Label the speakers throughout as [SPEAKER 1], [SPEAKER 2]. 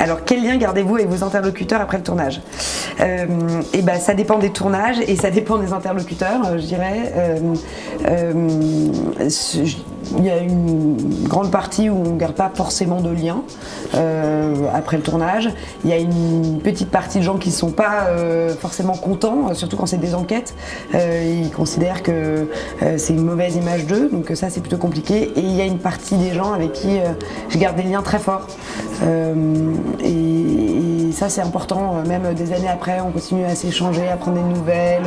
[SPEAKER 1] Alors, quel lien gardez-vous avec vos interlocuteurs après le tournage? Ça dépend des tournages et ça dépend des interlocuteurs, je dirais. Il y a une grande partie où on ne garde pas forcément de lien après le tournage. Il y a une petite partie de gens qui ne sont pas forcément contents, surtout quand c'est des enquêtes. Ils considèrent que c'est une mauvaise image d'eux, donc ça c'est plutôt compliqué. Et il y a une partie des gens avec qui je garde des liens très forts. Et ça c'est important, même des années après, on continue à s'échanger, à prendre des nouvelles,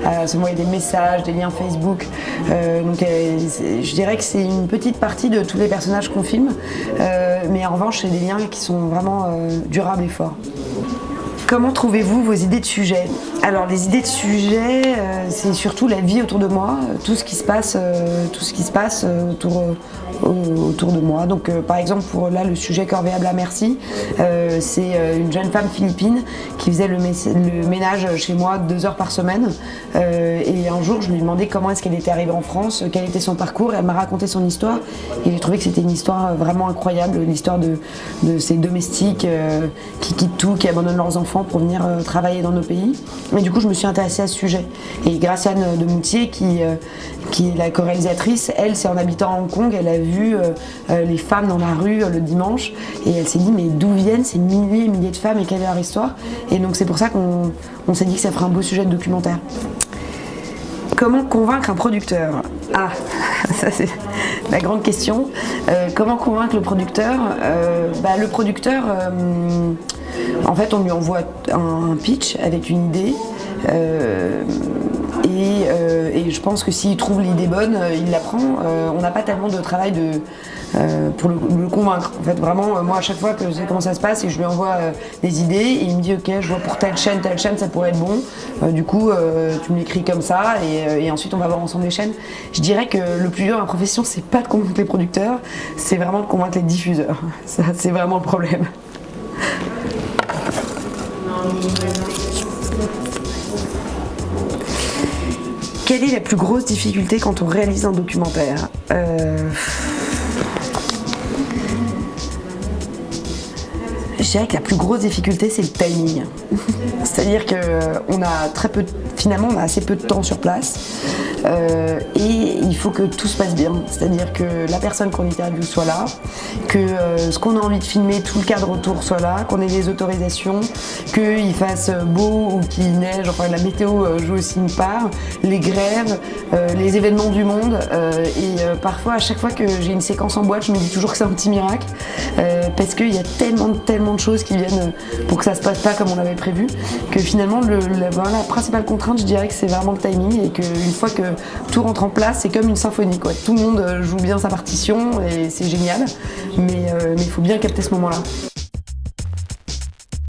[SPEAKER 1] à se envoyer des messages, des liens Facebook. Je dirais que c'est une petite partie de tous les personnages qu'on filme, mais en revanche c'est des liens qui sont vraiment durables et forts. Comment trouvez-vous vos idées de sujets? Alors les idées de sujets, c'est surtout la vie autour de moi, tout ce qui se passe autour de moi. Donc par exemple pour le sujet Corvéable à Merci, c'est une jeune femme philippine qui faisait le ménage chez moi 2 heures par semaine. Et un jour je lui ai demandé comment est-ce qu'elle était arrivée en France, quel était son parcours, et elle m'a raconté son histoire. Et j'ai trouvé que c'était une histoire vraiment incroyable, l'histoire de ces domestiques qui quittent tout, qui abandonnent leurs enfants pour venir travailler dans nos pays. Et du coup, je me suis intéressée à ce sujet. Et Graciane de Moutier, qui est la co-réalisatrice, elle, c'est en habitant à Hong Kong, elle a vu les femmes dans la rue le dimanche, et elle s'est dit, mais d'où viennent ces milliers et milliers de femmes et quelle est leur histoire? Et donc c'est pour ça qu'on s'est dit que ça ferait un beau sujet de documentaire. Comment convaincre un producteur? Ah, ça c'est la grande question. Comment convaincre le producteur? Le producteur, en fait, on lui envoie un pitch avec une idée. Et je pense que s'il trouve l'idée bonne, il la prend. On n'a pas tellement de travail pour le convaincre. En fait, vraiment, moi, à chaque fois que je sais comment ça se passe, et je lui envoie des idées, et il me dit, ok, je vois pour telle chaîne, ça pourrait être bon. Du coup, tu me l'écris comme ça, et ensuite on va voir ensemble les chaînes. Je dirais que le plus dur dans la profession, c'est pas de convaincre les producteurs, c'est vraiment de convaincre les diffuseurs. Ça, c'est vraiment le problème. Quelle est la plus grosse difficulté quand on réalise un documentaire? Je dirais que la plus grosse difficulté, c'est le timing. C'est-à-dire qu'on a finalement, on a assez peu de temps sur place. Et il faut que tout se passe bien, c'est-à-dire que la personne qu'on interviewe soit là, que ce qu'on a envie de filmer, tout le cadre autour soit là, qu'on ait les autorisations, qu'il fasse beau ou qu'il neige, enfin la météo joue aussi une part, les grèves, les événements du monde, parfois à chaque fois que j'ai une séquence en boîte, je me dis toujours que c'est un petit miracle, parce qu'il y a tellement de choses qui viennent pour que ça se passe pas comme on l'avait prévu, que finalement la principale contrainte, je dirais que c'est vraiment le timing, et qu'une fois que tout rentre en place, c'est comme une symphonie, quoi. Tout le monde joue bien sa partition et c'est génial, mais il faut bien capter ce moment-là.